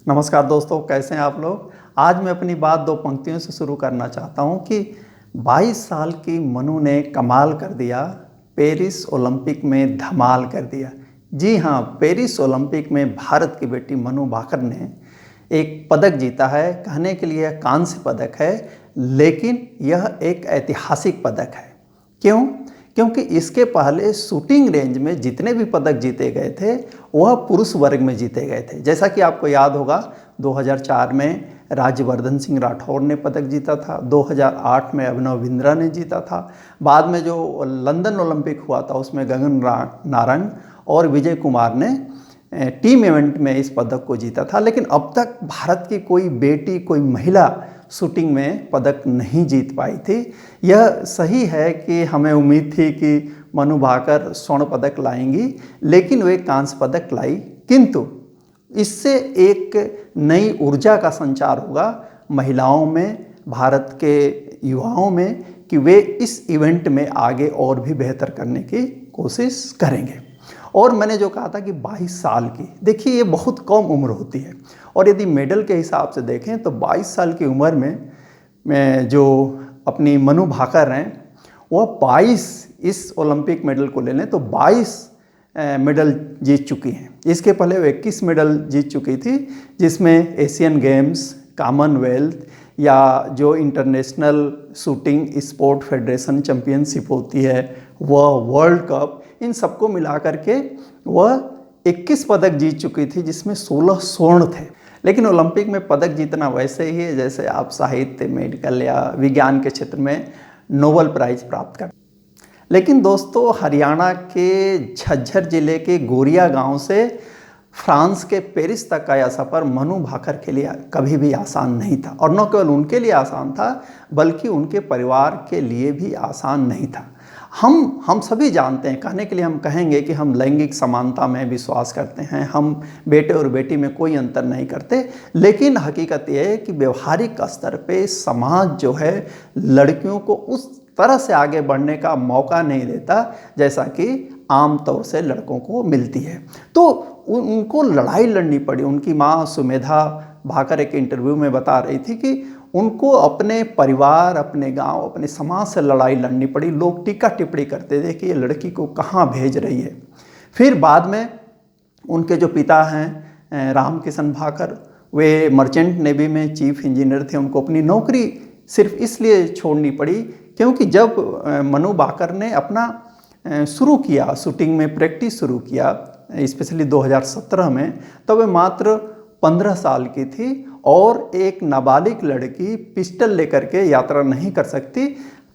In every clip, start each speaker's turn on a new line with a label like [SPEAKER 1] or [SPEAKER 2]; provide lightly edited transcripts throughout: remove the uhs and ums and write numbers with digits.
[SPEAKER 1] नमस्कार दोस्तों, कैसे हैं आप लोग। आज मैं अपनी बात दो पंक्तियों से शुरू करना चाहता हूं कि 22 साल की मनु ने कमाल कर दिया, पेरिस ओलंपिक में धमाल कर दिया। जी हाँ, पेरिस ओलंपिक में भारत की बेटी मनु भाकर ने एक पदक जीता है। कहने के लिए कांस्य पदक है, लेकिन यह एक ऐतिहासिक पदक है। क्यों? क्योंकि इसके पहले शूटिंग रेंज में जितने भी पदक जीते गए थे वह पुरुष वर्ग में जीते गए थे। जैसा कि आपको याद होगा, 2004 में राज्यवर्धन सिंह राठौर ने पदक जीता था, 2008 में अभिनव बिंद्रा ने जीता था, बाद में जो लंदन ओलंपिक हुआ था उसमें गगन नारंग और विजय कुमार ने टीम इवेंट में इस पदक को जीता था। लेकिन अब तक भारत की कोई बेटी, कोई महिला शूटिंग में पदक नहीं जीत पाई थी। यह सही है कि हमें उम्मीद थी कि मनु भाकर स्वर्ण पदक लाएंगी, लेकिन वे कांस्य पदक लाई। किंतु इससे एक नई ऊर्जा का संचार होगा महिलाओं में, भारत के युवाओं में, कि वे इस इवेंट में आगे और भी बेहतर करने की कोशिश करेंगे। और मैंने जो कहा था कि 22 साल की, देखिए ये बहुत कम उम्र होती है। और यदि मेडल के हिसाब से देखें तो 22 साल की उम्र में जो अपनी मनु भाकर हैं वह 22 इस ओलंपिक मेडल को ले लें तो 22 मेडल जीत चुकी हैं। इसके पहले वो 21 मेडल जीत चुकी थी, जिसमें एशियन गेम्स, कॉमनवेल्थ या जो international shooting sport federation championship होती है, वह वर्ल्ड कप, इन सबको मिला करके वह 21 पदक जीत चुकी थी, जिसमें 16 स्वर्ण थे। लेकिन ओलंपिक में पदक जीतना वैसे ही है जैसे आप साहित्य, मेडिकल या विज्ञान के क्षेत्र में नोबेल प्राइज प्राप्त कर। लेकिन दोस्तों, हरियाणा के झज्जर जिले के गोरिया गांव से फ्रांस के पेरिस तक का यह सफ़र मनु भाकर के लिए कभी भी आसान नहीं था। और न केवल उनके लिए आसान था, बल्कि उनके परिवार के लिए भी आसान नहीं था। हम सभी जानते हैं, कहने के लिए हम कहेंगे कि हम लैंगिक समानता में विश्वास करते हैं, हम बेटे और बेटी में कोई अंतर नहीं करते। लेकिन हकीकत यह है कि व्यवहारिक स्तर पे समाज जो है लड़कियों को उस तरह से आगे बढ़ने का मौका नहीं देता जैसा कि आम तौर से लड़कों को मिलती है। तो उनको लड़ाई लड़नी पड़ी। उनकी माँ सुमेधा भाकर एक इंटरव्यू में बता रही थी कि उनको अपने परिवार, अपने गांव, अपने समाज से लड़ाई लड़नी पड़ी। लोग टीका टिप्पणी करते थे कि ये लड़की को कहाँ भेज रही है। फिर बाद में उनके जो पिता हैं रामकिशन भाकर, वे मर्चेंट नेवी में चीफ इंजीनियर थे। उनको अपनी नौकरी सिर्फ इसलिए छोड़नी पड़ी क्योंकि जब मनु भाकर ने अपना शुरू किया, शूटिंग में प्रैक्टिस शुरू किया, स्पेशली 2017 में, तब वे मात्र 15 साल की थी और एक नाबालिग लड़की पिस्टल लेकर के यात्रा नहीं कर सकती।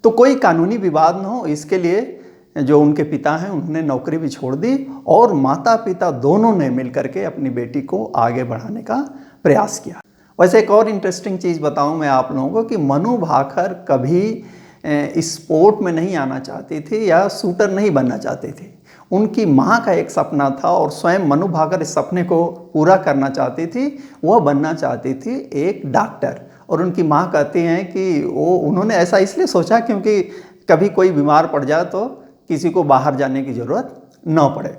[SPEAKER 1] तो कोई कानूनी विवाद न हो, इसके लिए जो उनके पिता हैं उन्होंने नौकरी भी छोड़ दी और माता पिता दोनों ने मिलकर के अपनी बेटी को आगे बढ़ाने का प्रयास किया। वैसे एक और इंटरेस्टिंग चीज़ बताऊं मैं आप लोगों को कि मनु भाकर कभी स्पोर्ट में नहीं आना चाहती थी या शूटर नहीं बनना चाहती थी। उनकी माँ का एक सपना था और स्वयं मनु भाकर इस सपने को पूरा करना चाहती थी। वह बनना चाहती थी एक डॉक्टर। और उनकी माँ कहती हैं कि उन्होंने ऐसा इसलिए सोचा क्योंकि कभी कोई बीमार पड़ जाए तो किसी को बाहर जाने की ज़रूरत न पड़े।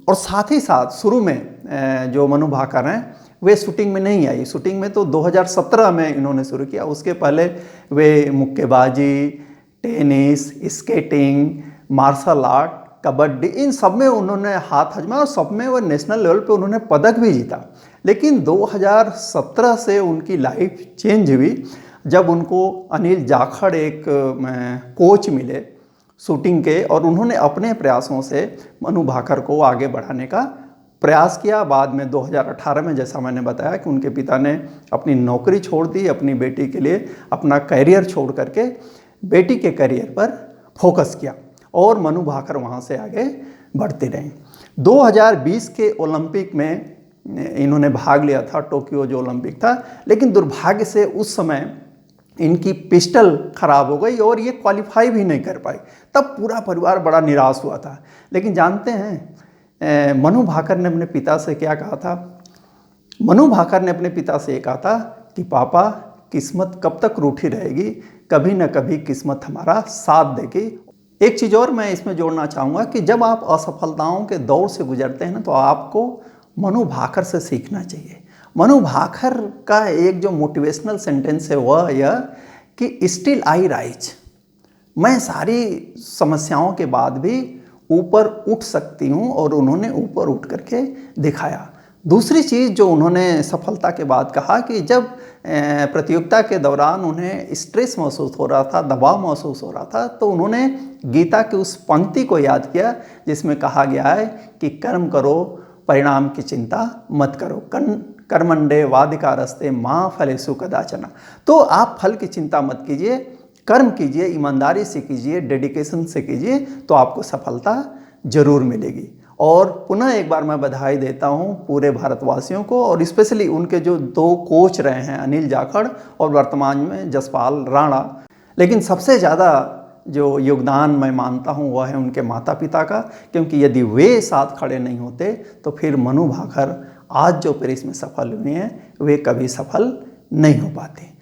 [SPEAKER 1] और साथ ही साथ शुरू में जो मनु भाकर हैं वे शूटिंग में नहीं आई। शूटिंग में तो 2017 में इन्होंने शुरू किया। उसके पहले वे मुक्केबाजी, tennis, skating, martial art, kabaddi, इन सब में उन्होंने हाथ आजमाया और सब में वो नेशनल लेवल पे उन्होंने पदक भी जीता। लेकिन 2017 से उनकी लाइफ चेंज हुई जब उनको अनिल जाखड़ एक कोच मिले शूटिंग के, और उन्होंने अपने प्रयासों से मनु भाकर को आगे बढ़ाने का प्रयास किया। बाद में 2018 में, जैसा मैंने बताया, कि उनके पिता ने अपनी नौकरी छोड़ दी, अपनी बेटी के लिए अपना करियर छोड़ करके बेटी के करियर पर फोकस किया और मनु भाकर वहाँ से आगे बढ़ती रहीं। 2020 के ओलंपिक में इन्होंने भाग लिया था, टोक्यो जो ओलंपिक था। लेकिन दुर्भाग्य से उस समय इनकी पिस्टल खराब हो गई और ये क्वालिफाई भी नहीं कर पाई। तब पूरा परिवार बड़ा निराश हुआ था। लेकिन जानते हैं मनु भाकर ने अपने पिता से क्या कहा था? मनु भाकर ने अपने पिता से ये कहा था कि पापा, किस्मत कब तक रूठी रहेगी, कभी न कभी किस्मत हमारा साथ देगी। एक चीज़ और मैं इसमें जोड़ना चाहूँगा कि जब आप असफलताओं के दौर से गुजरते हैं ना, तो आपको मनु भाकर से सीखना चाहिए। मनु भाकर का एक जो मोटिवेशनल सेंटेंस है वह यह कि स्टिल आई राइज, मैं सारी समस्याओं के बाद भी ऊपर उठ सकती हूँ, और उन्होंने ऊपर उठ करके दिखाया। दूसरी चीज़ जो उन्होंने सफलता के बाद कहा कि जब प्रतियोगिता के दौरान उन्हें स्ट्रेस महसूस हो रहा था, दबाव महसूस हो रहा था, तो उन्होंने गीता की उस पंक्ति को याद किया जिसमें कहा गया है कि कर्म करो, परिणाम की चिंता मत करो, कर्मण्डे वाधिकारस्ते माँ फलेषु कदाचन। तो आप फल की चिंता मत कीजिए, कर्म कीजिए, ईमानदारी से कीजिए, डेडिकेशन से कीजिए, तो आपको सफलता जरूर मिलेगी। और पुनः एक बार मैं बधाई देता हूं पूरे भारतवासियों को, और स्पेशली उनके जो 2 कोच रहे हैं, अनिल जाखड़ और वर्तमान में जसपाल राणा। लेकिन सबसे ज़्यादा जो योगदान मैं मानता हूं वह है उनके माता पिता का, क्योंकि यदि वे साथ खड़े नहीं होते तो फिर मनु भाकर आज जो पेरिस में सफल हुए हैं वे कभी सफल नहीं हो पाते।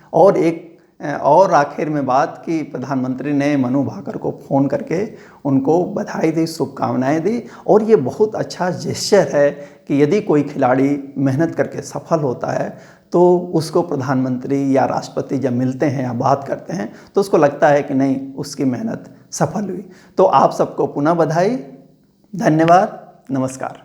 [SPEAKER 1] और आखिर में बात कि प्रधानमंत्री ने मनु भाकर को फ़ोन करके उनको बधाई दी, शुभकामनाएं दी, और ये बहुत अच्छा जेस्चर है कि यदि कोई खिलाड़ी मेहनत करके सफल होता है तो उसको प्रधानमंत्री या राष्ट्रपति जब मिलते हैं या बात करते हैं तो उसको लगता है कि नहीं, उसकी मेहनत सफल हुई। तो आप सबको पुनः बधाई, धन्यवाद, नमस्कार।